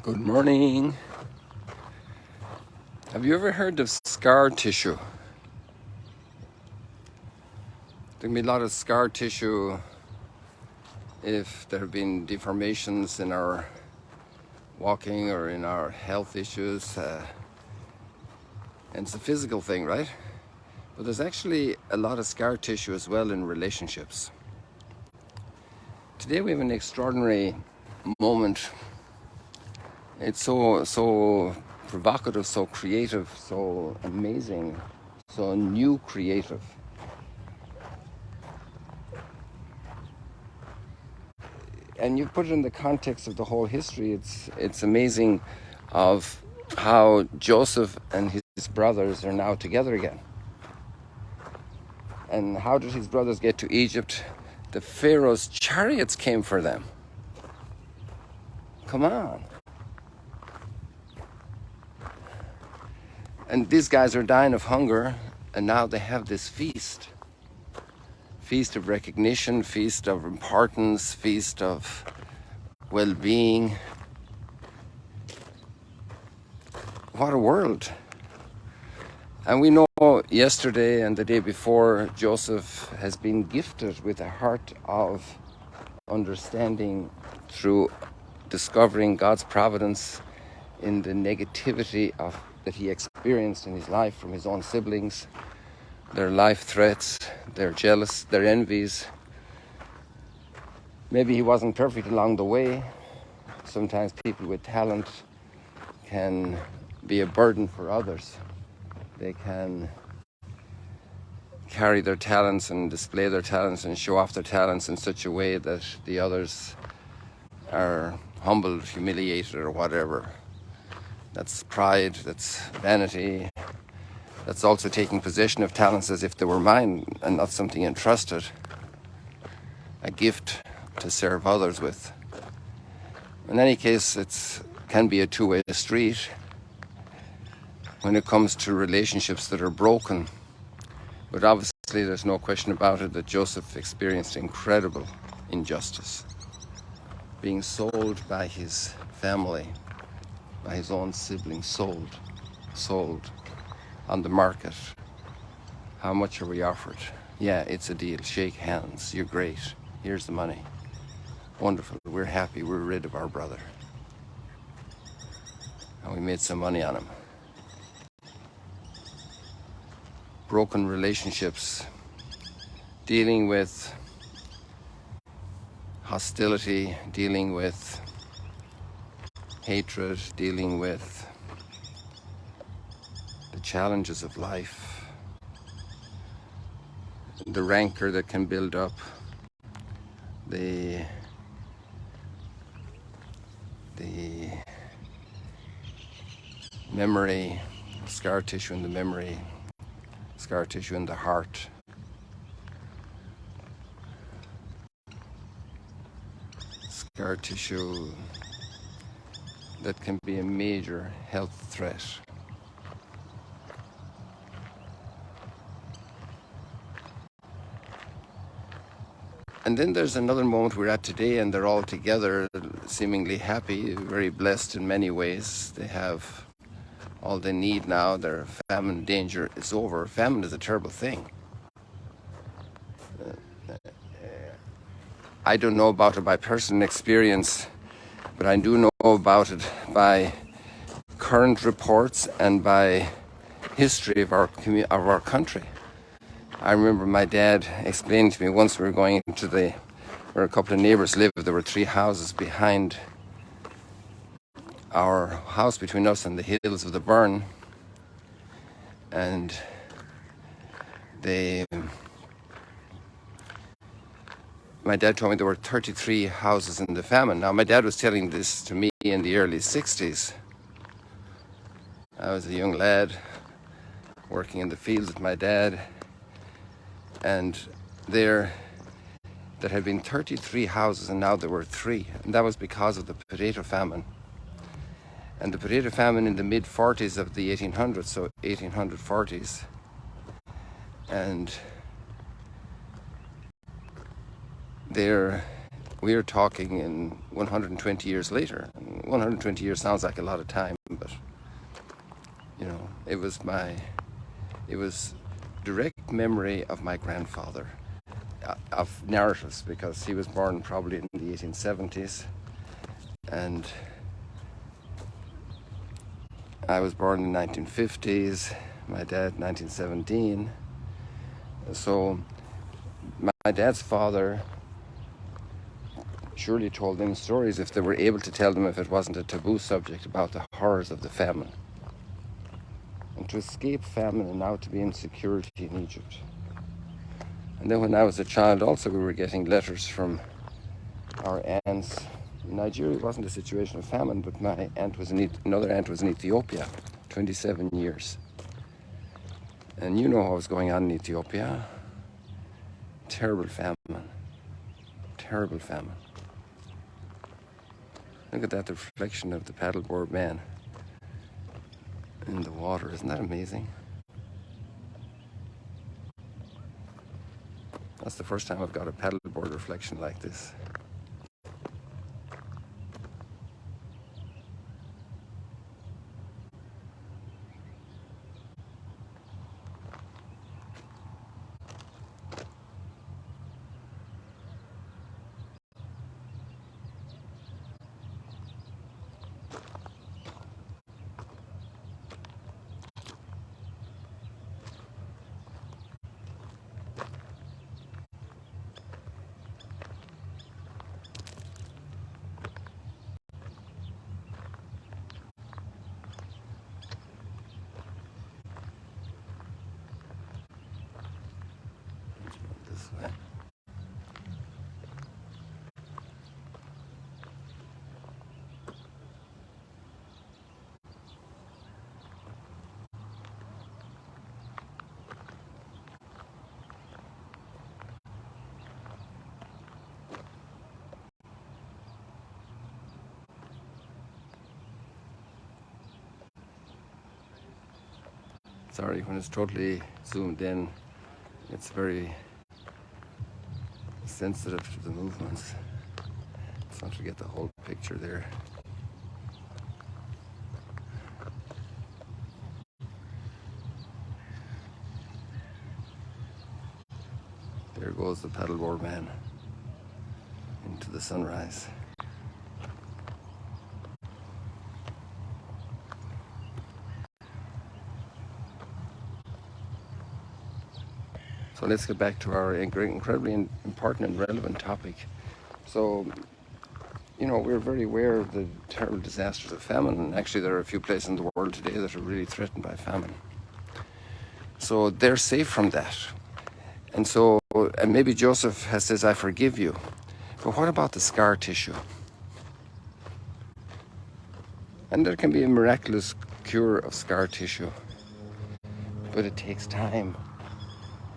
Good morning. Have you ever heard of scar tissue? There can be a lot of scar tissue if there have been deformations in our walking or in our health issues. And it's a physical thing, right? But there's actually a lot of scar tissue as well in relationships. Today we have an extraordinary moment. It's so provocative, so creative, so amazing, so new creative. And you put it in the context of the whole history. It's amazing of how Joseph and his brothers are now together again. And how did his brothers get to Egypt? The Pharaoh's chariots came for them. Come on. And these guys are dying of hunger, and now they have this feast. Feast of recognition, feast of importance, feast of well-being. What a world. And we know yesterday and the day before, Joseph has been gifted with a heart of understanding through discovering God's providence in the negativity that he experienced in his life from his own siblings, their life threats, their jealous, their envies. Maybe he wasn't perfect along the way. Sometimes people with talent can be a burden for others. They can carry their talents and display their talents and show off their talents in such a way that the others are humbled, humiliated, or whatever. That's pride, that's vanity. That's also taking possession of talents as if they were mine and not something entrusted. A gift to serve others with. In any case, it can be a two-way street when it comes to relationships that are broken. But obviously there's no question about it that Joseph experienced incredible injustice. Being sold by his family, by his own siblings, sold on the market. How much are we offered? Yeah, it's a deal. Shake hands. You're great. Here's the money. Wonderful. We're happy. We're rid of our brother. And we made some money on him. Broken relationships. Dealing with hostility. Dealing with hatred. Dealing with the challenges of life, the rancor that can build up, the memory, scar tissue in the memory, scar tissue in the heart. Scar tissue that can be a major health threat. And then there's another moment we're at today, and they're all together, seemingly happy, very blessed in many ways. They have all they need now. Their famine danger is over. Famine is a terrible thing. I don't know about it by personal experience, but I do know about it by current reports and by history of our country. I remember my dad explaining to me once we were going into where a couple of neighbors lived. There were 3 houses behind our house, between us and the hills of the Burn. And my dad told me there were 33 houses in the famine. Now, my dad was telling this to me in the early 60s. I was a young lad working in the fields with my dad. And there had been 33 houses, and now there were 3. And that was because of the potato famine. And the potato famine in the mid-40s of the 1800s, so 1840s. And there we are talking in 120 years later. And 120 years sounds like a lot of time, but you know, it was direct memory of my grandfather, of narratives, because he was born probably in the 1870s, and I was born in the 1950s, my dad 1917. So my dad's father surely told them stories, if they were able to tell them, if it wasn't a taboo subject, about the horrors of the famine. And to escape famine and now to be in security in Egypt. And then when I was a child also, we were getting letters from our aunts. In Nigeria it wasn't a situation of famine, but my aunt was another aunt was in Ethiopia, 27 years. And you know what was going on in Ethiopia. Terrible famine. Terrible famine. Look at that, the reflection of the paddleboard man in the water. Isn't that amazing? That's the first time I've got a paddleboard reflection like this. This way. Sorry, when it's totally zoomed in, it's very sensitive to the movements. It's not to get the whole picture there. There goes the paddleboard man into the sunrise. So let's get back to our incredibly important and relevant topic. So, you know, we're very aware of the terrible disasters of famine, and actually there are a few places in the world today that are really threatened by famine. So they're safe from that. And so, and maybe Joseph says, I forgive you. But what about the scar tissue? And there can be a miraculous cure of scar tissue, but it takes time.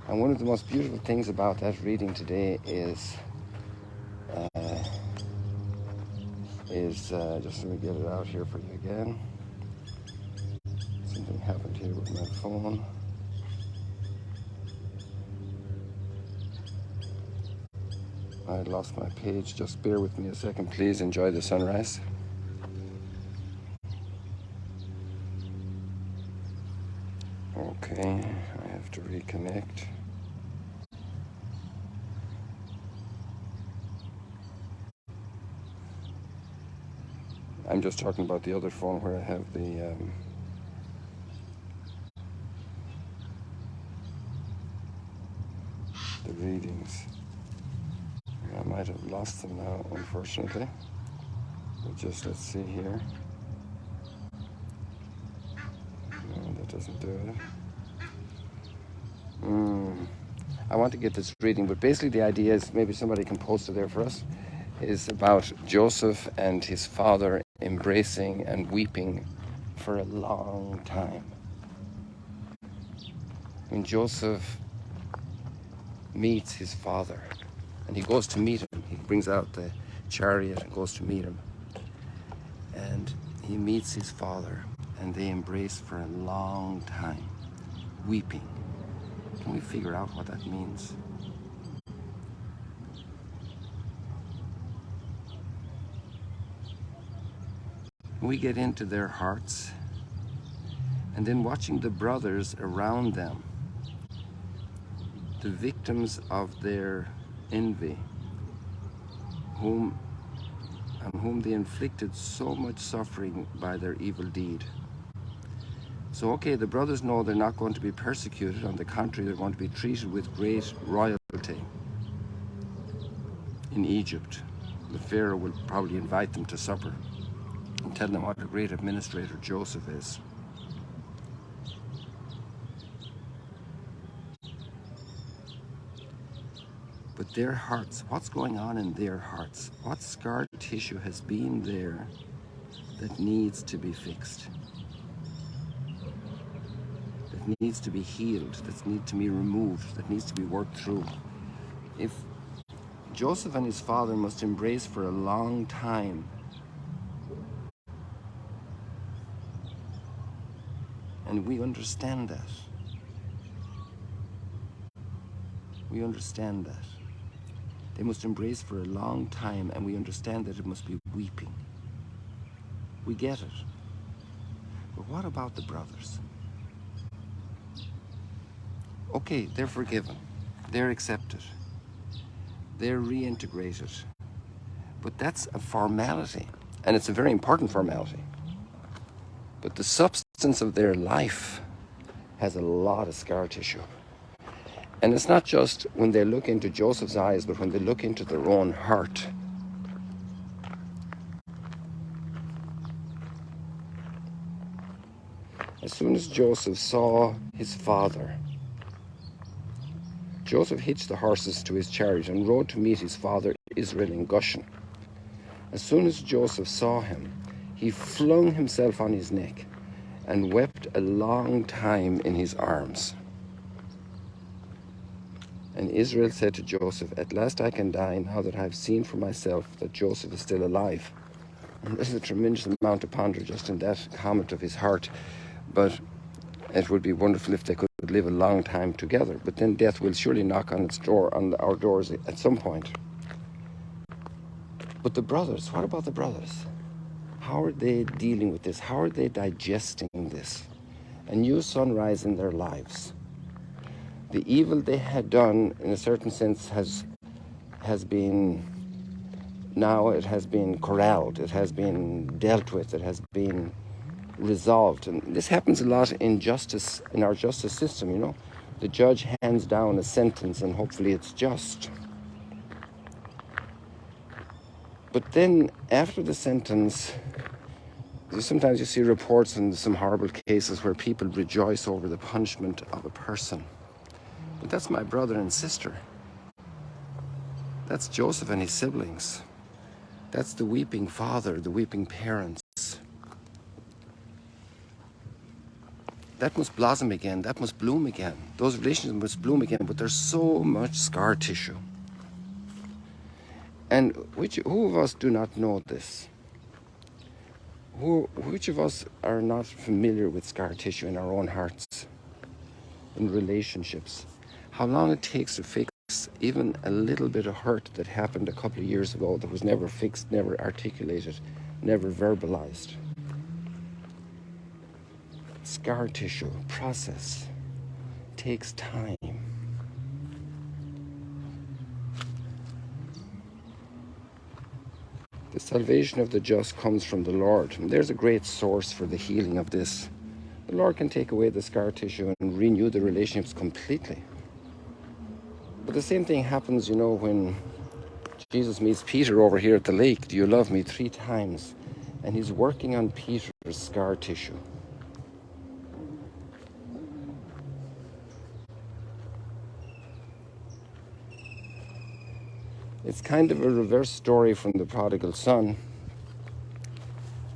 And one of the most beautiful things about that reading today is just let me get it out here for you again. Something happened here with my phone. I lost my page. Just bear with me a second, please. Enjoy the sunrise. Okay, I have to reconnect. I'm just talking about the other phone where I have the readings. I might have lost them now, unfortunately. But just let's see here. No, that doesn't do it. I want to get this reading, but basically the idea is, maybe somebody can post it there for us, is about Joseph and his father embracing and weeping for a long time. When Joseph meets his father, and he goes to meet him, he brings out the chariot and goes to meet him, and he meets his father, and they embrace for a long time, weeping. Can we figure out what that means? We get into their hearts, and then watching the brothers around them, the victims of their envy, on whom they inflicted so much suffering by their evil deed. So, okay, the brothers know they're not going to be persecuted. On the contrary, they're going to be treated with great royalty in Egypt. The Pharaoh will probably invite them to supper and tell them what a great administrator Joseph is. But their hearts, what's going on in their hearts? What scar tissue has been there that needs to be fixed? That needs to be healed, that needs to be removed, that needs to be worked through. If Joseph and his father must embrace for a long time, and we understand that. We understand that. They must embrace for a long time, and we understand that it must be weeping. We get it. But what about the brothers? Okay, they're forgiven. They're accepted. They're reintegrated. But that's a formality, and it's a very important formality. But the substance of their life has a lot of scar tissue. And it's not just when they look into Joseph's eyes, but when they look into their own heart. As soon as Joseph saw his father, Joseph hitched the horses to his chariot and rode to meet his father Israel in Goshen. As soon as Joseph saw him, he flung himself on his neck and wept a long time in his arms. And Israel said to Joseph, "At last I can die, now that I have seen for myself that Joseph is still alive." And there's a tremendous amount to ponder just in that comment of his heart. But it would be wonderful if they could live a long time together. But then death will surely knock on its door, on our doors at some point. But the brothers, what about the brothers? How are they dealing with this? How are they digesting this? A new sunrise in their lives. The evil they had done, in a certain sense, has been, now it has been corralled, it has been dealt with, it has been resolved. And this happens a lot in justice, in our justice system, you know. The judge hands down a sentence and hopefully it's just. But then after the sentence, sometimes you see reports in some horrible cases where people rejoice over the punishment of a person. But that's my brother and sister. That's Joseph and his siblings. That's the weeping father, the weeping parents. That must blossom again. That must bloom again. Those relationships must bloom again. But there's so much scar tissue. And who of us do not know this? Which of us are not familiar with scar tissue in our own hearts, in relationships? How long it takes to fix even a little bit of hurt that happened a couple of years ago that was never fixed, never articulated, never verbalized. Scar tissue, process, takes time. The salvation of the just comes from the Lord. And there's a great source for the healing of this. The Lord can take away the scar tissue and renew the relationships completely. But the same thing happens, you know, when Jesus meets Peter over here at the lake. "Do you love me?" 3 times. And he's working on Peter's scar tissue. It's kind of a reverse story from the prodigal son,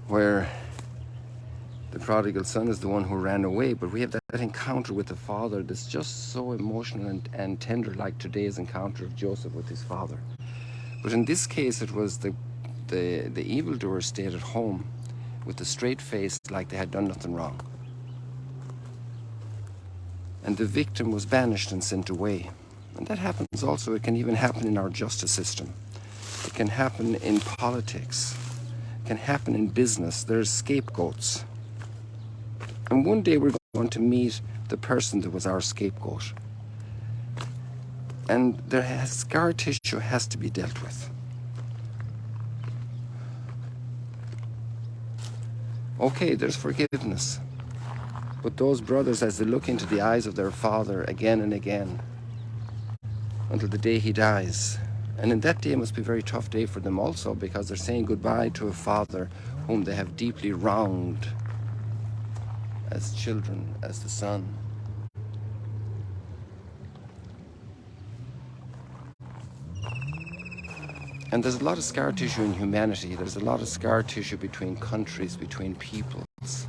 where the prodigal son is the one who ran away, but we have that encounter with the father that's just so emotional and tender, like today's encounter of Joseph with his father. But in this case, it was the evildoer stayed at home with a straight face, like they had done nothing wrong. And the victim was banished and sent away. And that happens also. It can even happen in our justice system. It can happen in politics. can happen in business. There's scapegoats. And one day we're going to meet the person that was our scapegoat. And scar tissue has to be dealt with. Okay, there's forgiveness. But those brothers, as they look into the eyes of their father again and again, until the day he dies, and in that day must be a very tough day for them also, because they're saying goodbye to a father whom they have deeply wronged as children, as the son. And there's a lot of scar tissue in humanity. There's a lot of scar tissue between countries, between peoples.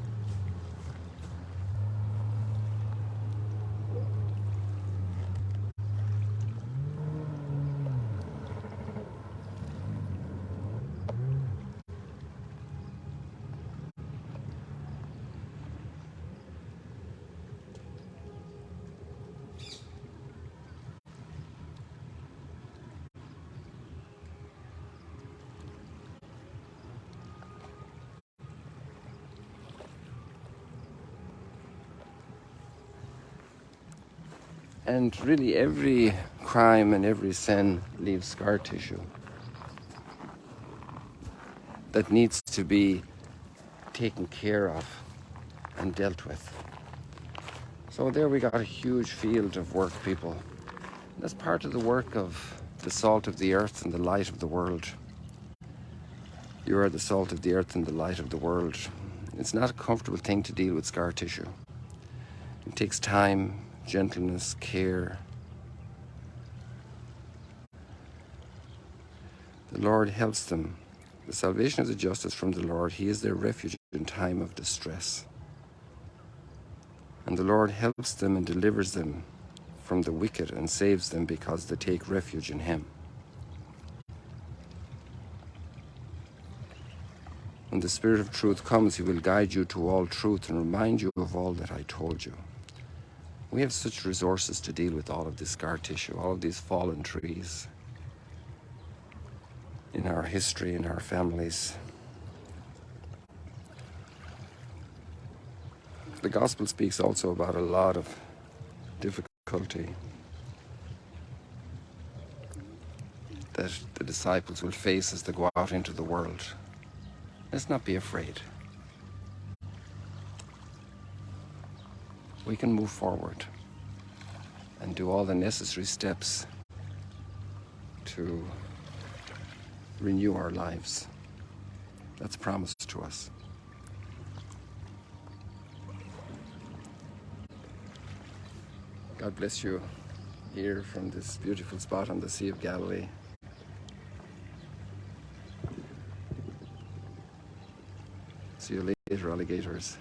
And really every crime and every sin leaves scar tissue that needs to be taken care of and dealt with. So there we got a huge field of work, people. That's part of the work of the salt of the earth and the light of the world. You are the salt of the earth and the light of the world. It's not a comfortable thing to deal with scar tissue. It takes time, gentleness, care. The Lord helps them. The salvation of the just is from the Lord. He is their refuge in time of distress. And the Lord helps them and delivers them from the wicked and saves them because they take refuge in Him. When the Spirit of truth comes, He will guide you to all truth and remind you of all that I told you. We have such resources to deal with all of this scar tissue, all of these fallen trees in our history, in our families. The Gospel speaks also about a lot of difficulty that the disciples will face as they go out into the world. Let's not be afraid. We can move forward and do all the necessary steps to renew our lives. That's promised to us. God bless you here from this beautiful spot on the Sea of Galilee. See you later, alligators.